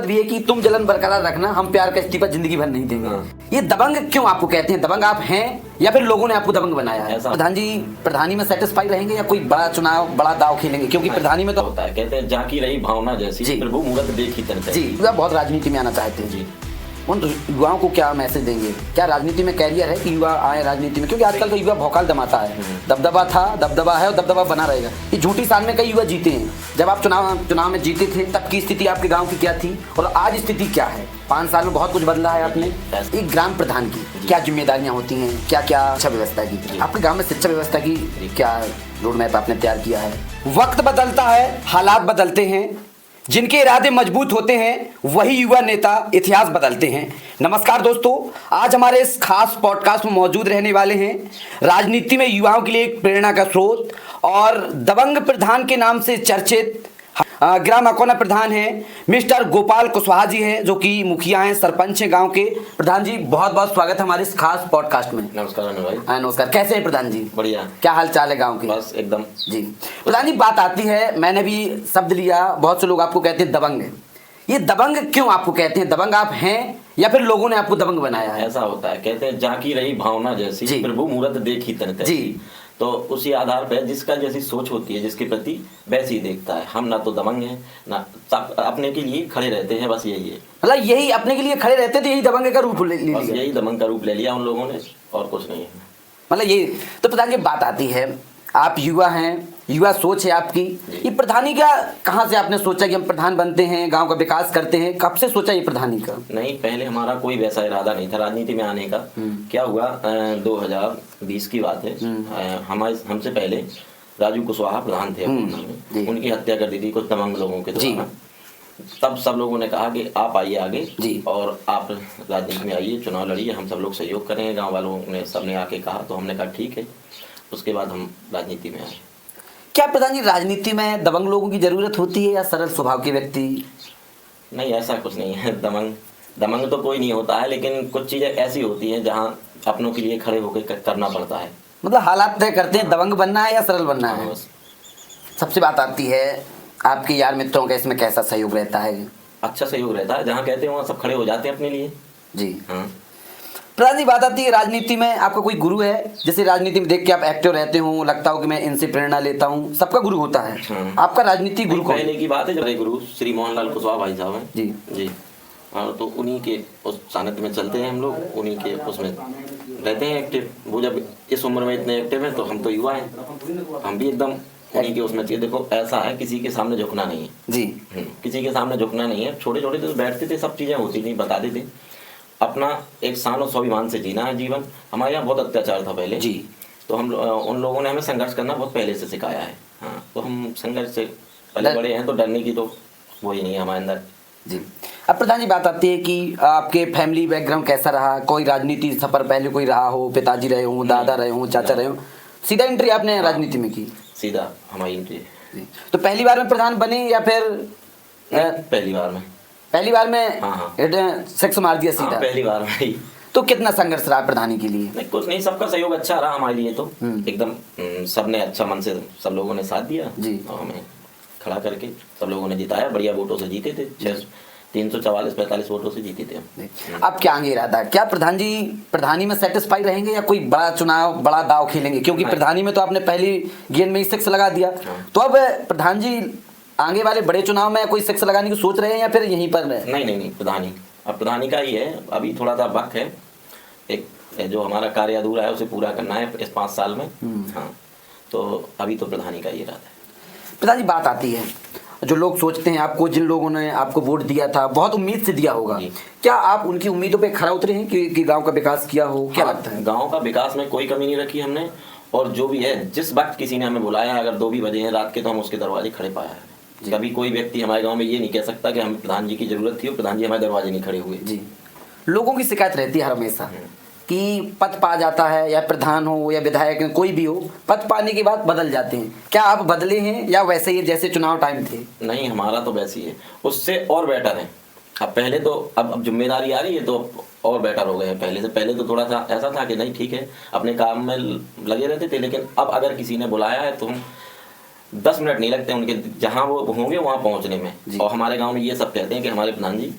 भी है कि तुम जलन बरकरार रखना, हम प्यार का इस्तीफा जिंदगी भर नहीं देंगे। ये दबंग क्यों आपको कहते हैं? दबंग आप हैं या फिर लोगों ने आपको दबंग बनाया है? प्रधान जी प्रधानी में सेटिस्फाई रहेंगे या कोई बड़ा चुनाव बड़ा दाव खेलेंगे? क्योंकि प्रधानी में तो होता है, कहते हैं जाकी रही भावना जैसी प्रभु मुहूर्त देखी तन जी। आप बहुत राजनीति में आना चाहते हैं जी, उन युवाओं को क्या मैसेज देंगे? क्या राजनीति में कैरियर है कि युवा आए राजनीति में? क्योंकि आजकल तो युवा भौकाल दमाता है, दबदबा था, दबदबा है और दबदबा बना रहेगा। ये झूठी साल में कई युवा जीते हैं। जब आप चुनाव में जीते थे तब की स्थिति आपके गांव की क्या थी और आज स्थिति क्या है? 5 साल में बहुत कुछ बदला है आपने। एक ग्राम प्रधान की क्या जिम्मेदारियां होती हैं, क्या क्या शिक्षा व्यवस्था की आपके गाँव में शिक्षा व्यवस्था की क्या रोड मैप आपने तैयार किया है? वक्त बदलता है, हालात बदलते हैं, जिनके इरादे मजबूत होते हैं वही युवा नेता इतिहास बदलते हैं। नमस्कार दोस्तों, आज हमारे इस खास पॉडकास्ट में मौजूद रहने वाले हैं राजनीति में युवाओं के लिए एक प्रेरणा का स्रोत और दबंग प्रधान के नाम से चर्चित ग्राम अकोना प्रधान हैं मिस्टर गोपाल कुशवाहा जी हैं, जो कि मुखिया हैं, सरपंच हैं गांव के। प्रधान जी बहुत बहुत स्वागत है हमारे इस खास पॉडकास्ट में। नमस्कार अनु भाई। नमस्कार, कैसे हैं प्रधान जी? बढ़िया। क्या हाल चाल है गांव के? बस एकदम जी। प्रधान जी बात आती है, मैंने भी शब्द लिया, बहुत से लोग आपको कहते हैं दबंग। ये दबंग क्यों आपको कहते हैं? दबंग आप हैं या फिर लोगों ने आपको दबंग बनाया है? ऐसा होता है, कहते हैं जाकी रही भावना जैसी प्रभु मुहूर्त देखी तन जी। तो उसी आधार पर जिसका जैसी सोच होती है जिसके प्रति वैसी देखता है। हम ना तो दबंग हैं ना अपने के लिए खड़े रहते हैं, बस यही है। मतलब यही अपने के लिए खड़े रहते थे, यही दबंग का रूप ले लिया। यही दबंग का रूप ले लिया उन लोगों ने और कुछ नहीं है। मतलब ये तो प्रधान जी बात आती है, आप युवा हैं, युवा सोच है आपकी। ये प्रधानी का कहाँ से आपने सोचा कि हम प्रधान बनते हैं, गांव का विकास करते हैं? कब से सोचा ये प्रधानी का? नहीं, पहले हमारा कोई वैसा इरादा नहीं था राजनीति में आने का। क्या हुआ 2020 की बात है, हमसे पहले राजू कुशवाहा प्रधान थे में, उनकी हत्या कर दी थी कुछ दबंग लोगों के द्वारा। तब सब लोगों ने कहा कि आप आइए आगे और आप राजनीति में आइए, चुनाव लड़िए, हम सब लोग सहयोग करेंगे। गाँव वालों ने सबने आके कहा तो हमने कहा ठीक है। उसके बाद हम राजनीति में आए। क्या प्रधान जी राजनीति में दबंग लोगों की जरूरत होती है या सरल स्वभाव के व्यक्ति? नहीं, ऐसा कुछ नहीं है। दबंग तो कोई नहीं होता है, लेकिन कुछ चीजें ऐसी होती हैं जहां अपनों के लिए खड़े होकर करना पड़ता है। मतलब हालात तय करते हैं दबंग बनना है या सरल बनना है। सबसे बात आती है, आपके यार मित्रों का इसमें कैसा सहयोग रहता है? अच्छा सहयोग रहता है, जहाँ कहते हैं वहाँ सब खड़े हो जाते हैं अपने लिए। जी हाँ। प्रधान जी बात आती है राजनीति में आपका कोई गुरु है? जैसे राजनीति में देख के आप एक्टिव रहते हो, लगता हो कि मैं इनसे प्रेरणा लेता हूँ, सबका गुरु होता है। आपका राजनीति गुरु कौन? पहले की बात है, जब गुरु श्री मोहनलाल कुशवाहा भाई साहब हैं। जी जी। और तो उन्हीं के उस सानिध्य में चलते हैं हम लोग, उन्हीं के उसमें रहते हैं एक्टिव। वो जब इस उम्र में इतने एक्टिव हैं तो हम तो युवा हैं, हम भी एकदम उन्हीं के उसमें। देखो ऐसा है, किसी के सामने झुकना नहीं है जी। किसी के सामने झुकना नहीं है। छोटे छोटे तो बैठते थे, सब चीजें होती थी, बता देते। अपना एक शान और स्वाभिमान से जीना है जीवन। हमारे यहाँ बहुत अत्याचार था पहले जी, तो हम उन लोगों ने हमें संघर्ष करना बहुत पहले से सिखाया है। हाँ, तो हम संघर्ष से पले बड़े हैं, तो डरने की तो वो ही नहीं है हमारे अंदर जी। अब प्रधान जी बात आती है कि आपके फैमिली बैकग्राउंड कैसा रहा? कोई राजनीति सफर पहले कोई रहा हो, पिताजी रहे हो, दादा रहे हो, चाचा रहे हो? सीधा एंट्री आपने राजनीति में की? सीधा हमारी एंट्री। तो पहली बार में प्रधान बने या फिर? पहली बार में हाँ। सेक्स मार दिया सीधा? पहली बार में ही। तो कितना संघर्ष रहा प्रधानी के लिए? नहीं, कुछ नहीं, सबका सहयोग अच्छा रहा हमारे लिए तो एकदम। सबने अच्छा मन से सब लोगों ने साथ दिया जी, और हमें खड़ा करके सब लोगों ने जिताया। बढ़िया वोटों से जीते थे, 344-45 वोटों से जीते थे। अब क्या आगे इरादा? क्या प्रधान जी प्रधानी में सेटिस्फाई रहेंगे या कोई बड़ा चुनाव बड़ा दाव खेलेंगे? क्योंकि प्रधानी में तो आपने पहली गेंद में ही 6 लगा दिया, तो अब प्रधान जी आगे वाले बड़े चुनाव में कोई 6 लगाने की सोच रहे हैं या फिर यहीं पर? नहीं, प्रधानी का ही है। अभी थोड़ा सा वक्त है, एक जो हमारा कार्य अधूरा है उसे पूरा करना है इस 5 साल में। हाँ, तो अभी तो प्रधानी का ही इरादा है। प्रधान जी बात आती है, जो लोग सोचते हैं आपको, जिन लोगों ने आपको वोट दिया था, बहुत उम्मीद से दिया होगा, क्या आप उनकी उम्मीदों पे खरा उतरे हैं कि गांव का विकास किया हो? क्या लगता है? गांव का विकास में कोई कमी नहीं रखी हमने, और जो भी है, जिस वक्त किसी ने हमें बुलाया, अगर 2 भी बजे हैं रात के, तो हम उसके दरवाजे खड़े पाया है। कभी कोई व्यक्ति हमारे गांव में ये नहीं कह सकता कि हमें प्रधान जी की जरूरत थी और प्रधान जी हमारे दरवाजे नहीं खड़े हुए जी। लोगों की शिकायत रहती है हमेशा कि पद पा जाता है, या प्रधान हो या विधायक कोई भी हो, पद पाने के बाद बदल जाते हैं। क्या आप बदले हैं या वैसे ही जैसे चुनाव टाइम थे? नहीं, हमारा तो वैसे ही है, उससे और बेटर है। अब पहले तो अब जिम्मेदारी आ रही है तो और बेटर हो गए हैं पहले से। पहले तो थोड़ा सा ऐसा था कि नहीं ठीक है, अपने काम में लगे रहते थे, लेकिन अब अगर किसी ने बुलाया है तो हम 10 मिनट नहीं लगते उनके, जहाँ वो होंगे वहाँ पहुँचने में। जी। और हमारे गांव में ये सब कहते हैं कि हमारे प्रधान जी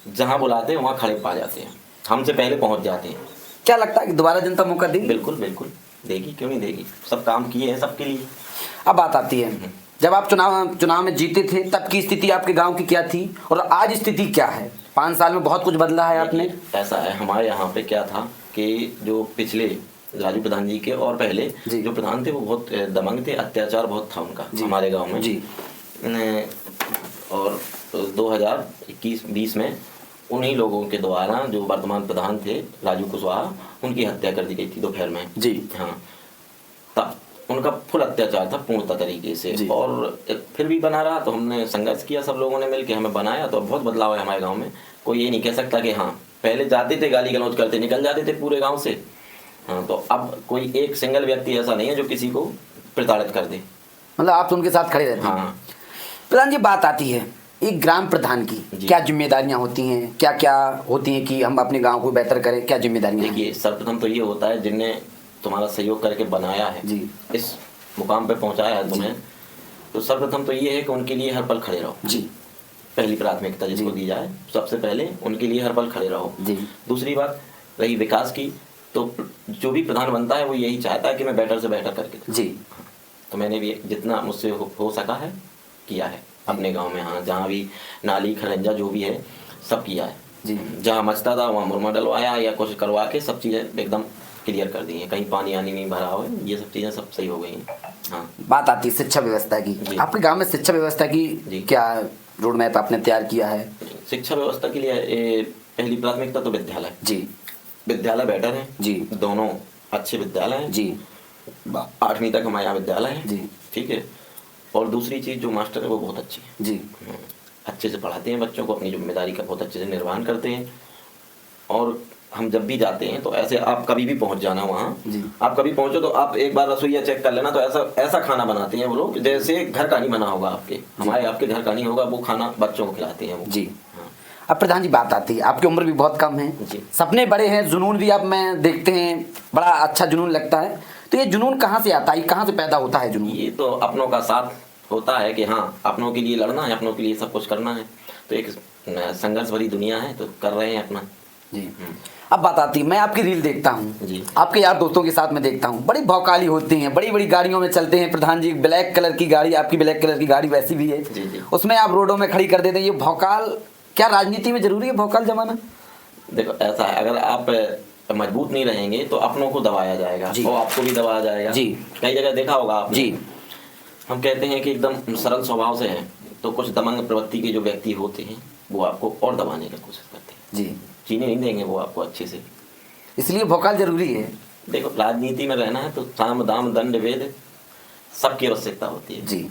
जहाँ बुलाते हैं वहाँ खड़े पा जाते हैं, हमसे पहले पहुँच जाते हैं। क्या लगता है कि दोबारा जनता मौका देगी? बिल्कुल बिल्कुल देगी, क्यों नहीं देगी, सब काम किए हैं सबके लिए। अब बात आती है, जब आप चुनाव में जीते थे तब की स्थिति आपके गांव की क्या थी और आज स्थिति क्या है? 5 साल में बहुत कुछ बदला है आपने। ऐसा है, हमारे यहाँ पे क्या था कि जो पिछले राजू प्रधान जी के और पहले जो प्रधान थे वो बहुत दमंग थे, अत्याचार बहुत था उनका हमारे गांव में जी। और 2021-20 में उन्हीं लोगों के द्वारा जो वर्तमान प्रधान थे राजू कुशवाहा, उनकी हत्या कर दी गई थी दोपहर में जी। हाँ, तब उनका फुल अत्याचार था पूर्णतः तरीके से, और फिर भी बना रहा। तो हमने संघर्ष किया, सब लोगों ने मिलकर हमें बनाया, तो बहुत बदलाव है हमारे गांव में। कोई ये नहीं कह सकता कि हाँ पहले जाते थे गाली गलौज करते निकल जाते थे पूरे गांव से, हाँ, तो अब कोई एक सिंगल व्यक्ति ऐसा नहीं है जो किसी को प्रताड़ित कर दे। मतलब आप तो उनके साथ खड़े रहते हैं। हाँ। प्रधान जी, बात आती है एक ग्राम प्रधान की क्या जिम्मेदारियां होती हैं, क्या क्या होती हैं कि हम अपने गांव को बेहतर करें, क्या जिम्मेदारियां? देखिए, सर्वप्रथम तो ये होता है जिनने तुम्हारा सहयोग करके बनाया है जी, इस मुकाम पे पहुंचाया है तुम्हें, तो सर्वप्रथम तो ये है कि उनके लिए हर पल खड़े रहो जी। पहली प्राथमिकता जिसको दी जाए, सबसे पहले उनके लिए हर पल खड़े रहो जी। दूसरी बात रही विकास की, तो जो भी प्रधान बनता है वो यही चाहता है कि मैं बेटर से बेटर करके जी। तो मैंने भी जितना मुझसे हो सका है किया है अपने गांव में। हाँ, जहाँ भी नाली खरंजा जो भी है सब किया है जी। जहाँ मचता था वहाँ मुरमा डलवाया या कुछ करवा के सब चीज़ें एकदम क्लियर कर दी हैं, कहीं पानी आनी नहीं भरा हुआ है, ये सब चीज़ें सब सही हो गई हैं। हाँ, बात आती है शिक्षा व्यवस्था की। आपके गांव में शिक्षा व्यवस्था की क्या रोड मैप आपने तैयार किया है? शिक्षा व्यवस्था के लिए पहली प्राथमिकता तो विद्यालय जी। विद्यालय बेटर है जी, दोनों अच्छे विद्यालय हैं जी। 8वीं तक हमारे यहाँ विद्यालय है जी, ठीक है। और दूसरी चीज़ जो मास्टर है वो बहुत अच्छे हैं जी, अच्छे से पढ़ाते हैं बच्चों को, अपनी जिम्मेदारी का बहुत अच्छे से निर्वहन करते हैं। और हम जब भी जाते हैं तो ऐसे आप कभी भी पहुंच जाना वहाँ, आप कभी पहुंचो तो आप एक बार रसोईया चेक कर लेना, तो ऐसा खाना बनाते हैं वो लोग जैसे घर का नहीं बना होगा आपके, हमारे आपके घर का नहीं होगा, वो खाना बच्चों को खिलाते हैं वो जी। अब प्रधान जी, बात आती है आपकी उम्र भी बहुत कम है जी, सपने बड़े हैं, जुनून भी आप में देखते हैं, बड़ा अच्छा जुनून लगता है। तो ये जुनून कहाँ से आता है, कहाँ से पैदा होता है जुनून? ये तो अपनों का साथ होता है कि हाँ अपनों के लिए लड़ना है, अपनों के लिए सब कुछ करना है, तो एक संघर्ष भरी दुनिया है तो कर रहे हैं अपना जी। अब बात आती है, मैं आपकी रील देखता हूँ जी, आपके यार दोस्तों के साथ में देखता हूँ, बड़ी भौकाली होती हैं, बड़ी बड़ी गाड़ियों में चलते हैं प्रधान जी, ब्लैक कलर की गाड़ी, आपकी ब्लैक कलर की गाड़ी वैसी भी है जी जी। उसमें आप रोडों में खड़ी कर देते हैं। ये भौकाल क्या राजनीति में जरूरी है, भौकाल जमाना? देखो ऐसा है, अगर आप मजबूत नहीं रहेंगे तो अपनों को दबाया जाएगा और आपको भी दबाया जाएगा जी। कई जगह देखा होगा आपने जी, हम कहते हैं कि एकदम सरल स्वभाव से हैं, तो कुछ दमंग प्रवृत्ति के जो व्यक्ति होते हैं वो आपको और दबाने की कोशिश करते हैं जी, जीने नहीं देंगे वो आपको अच्छे से, इसलिए भौकाल जरूरी है। देखो, राजनीति में रहना है तो साम दाम दंड भेद सबकी आवश्यकता होती है जी।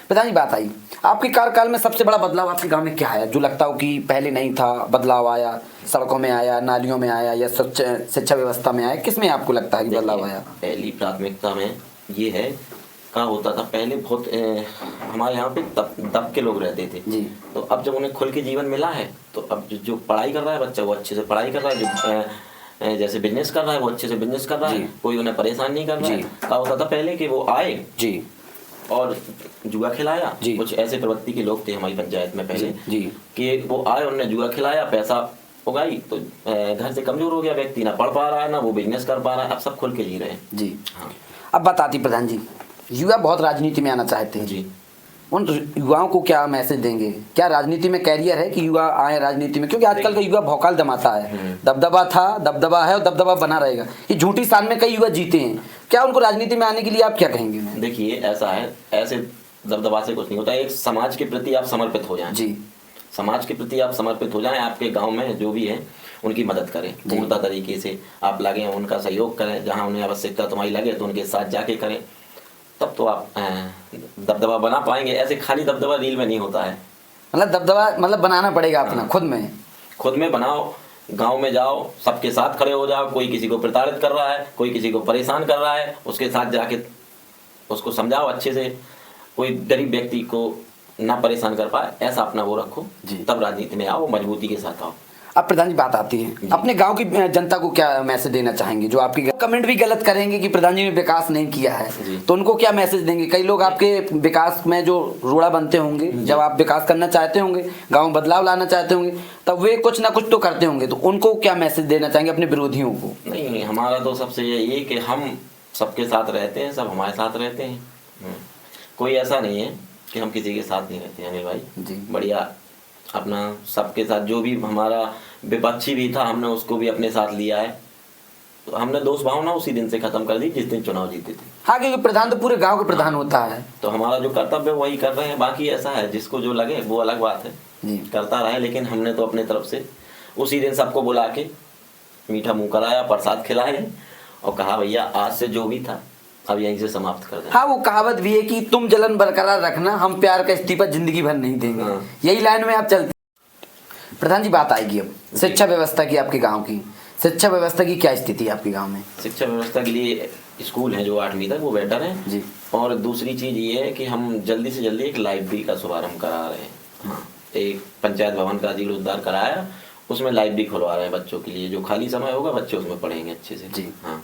प्रधान जी, बात आई आपके कार्यकाल में सबसे बड़ा बदलाव आपके गांव में क्या आया, जो लगता हो कि पहले नहीं था, बदलाव आया, सड़कों में आया, नालियों में आया, या शिक्षा व्यवस्था में आया, किसमें आपको लगता है कि बदलाव आया? पहली प्राथमिकता में ये है, क्या होता था पहले बहुत हमारे यहाँ पे दब के लोग रहते थे जी, तो अब जब उन्हें खुल के जीवन मिला है तो अब जो पढ़ाई कर रहा है बच्चा वो अच्छे से पढ़ाई कर रहा है, जो जैसे बिजनेस कर रहा है वो अच्छे से बिजनेस कर रहा है, कोई उन्हें परेशान नहीं कर रहा है। क्या होता था पहले कि वो आए जी और जुआ खिलाया, कुछ ऐसे प्रवृत्ति के लोग थे हमारी पंचायत में पहले जी, कि वो आए उन्होंने जुआ खिलाया, पैसा उगाई, तो घर से कमजोर हो गया व्यक्ति, ना पढ़ पा रहा है ना वो बिजनेस कर पा रहा है, अब सब खुल के जी रहे हैं जी। हाँ, अब बात आती प्रधान जी, युवा बहुत राजनीति में आना चाहते हैं जी, उन युवाओं को क्या मैसेज देंगे? क्या राजनीति में कैरियर है कि युवा आए राजनीति में? क्योंकि आजकल का युवा भौकाल जमाता है, दबदबा था, दबदबा है और दबदबा बना रहेगा। ये झूठी सान में कई युवा जीते हैं, क्या उनको राजनीति में आने के लिए आप क्या कहेंगे? देखिए ऐसा है, ऐसे दबदबा से कुछ नहीं होता, एक समाज के प्रति आप समर्पित हो जाएं जी, समाज के प्रति आप समर्पित हो जाएं, आपके गाँव में जो भी है उनकी मदद करें पूर्णतः तरीके से, आप लगे उनका सहयोग करें, जहाँ उन्हें आवश्यकता तुम्हारी लगे तो उनके साथ जाके करें, तब तो आप दबदबा बना पाएंगे। ऐसे खाली दबदबा रील में नहीं होता है, मतलब दबदबा मतलब बनाना पड़ेगा अपना, खुद में बनाओ, गांव में जाओ, सबके साथ खड़े हो जाओ, कोई किसी को प्रताड़ित कर रहा है, कोई किसी को परेशान कर रहा है, उसके साथ जाके उसको समझाओ अच्छे से, कोई गरीब व्यक्ति को ना परेशान कर पाए, ऐसा अपना वो रखो जी, तब राजनीति में आओ, मजबूती के साथ आओ। अब प्रधान जी बात आती है अपने गांव की जनता को क्या मैसेज देना चाहेंगे, जो आपकी कमेंट भी गलत करेंगे कि प्रधान जी ने विकास नहीं किया है, तो उनको क्या मैसेज देंगे? कई लोग आपके विकास में जो रोड़ा बनते होंगे, जब आप विकास करना चाहते होंगे, गांव में बदलाव लाना चाहते होंगे, तब वे कुछ ना कुछ तो करते होंगे, तो उनको क्या मैसेज देना चाहेंगे अपने विरोधियों को? नहीं, हमारा तो सबसे यही है कि हम सबके साथ रहते हैं, सब हमारे साथ रहते हैं। कोई ऐसा नहीं है कि हम किसी के साथ नहीं रहते अनिल भाई जी। बढ़िया अपना सबके साथ, जो भी हमारा विपक्षी भी था हमने उसको भी अपने साथ लिया है। तो हमने दोस्त भावना उसी दिन से खत्म कर दी जिस दिन चुनाव जीते थे। हाँ, क्योंकि प्रधान तो पूरे गांव का प्रधान होता है। तो हमारा जो कर्तव्य वही कर रहे हैं, बाकी ऐसा है जिसको जो लगे वो अलग बात है जी। करता रहे, लेकिन हमने तो अपने तरफ से उसी दिन सबको बुला के मीठा मुंह कराया, प्रसाद खिलाए और कहा भैया आज से जो भी था अब यहीं से समाप्त कर दें। हाँ, वो कहावत भी है कि तुम जलन बरकरार रखना, हम प्यार का इस्तीफा जिंदगी भर नहीं देंगे। हाँ। यही लाइन में आप चलते। प्रधान जी बात आएगी अब शिक्षा व्यवस्था की, आपके गांव की शिक्षा व्यवस्था की क्या स्थिति है आपके गांव में? शिक्षा व्यवस्था के लिए स्कूल हैं जो 8वीं तक वो बेटर हैं जी। और दूसरी चीज़ ये है कि हम जल्दी से जल्दी एक लाइब्रेरी का शुभारंभ करा रहे हैं। हाँ, एक पंचायत भवन का जीर्णोद्धार कराया, उसमें लाइब्रेरी खुलवा रहे हैं बच्चों के लिए, जो खाली समय होगा बच्चे उसमें पढ़ेंगे अच्छे से। जी। हाँ,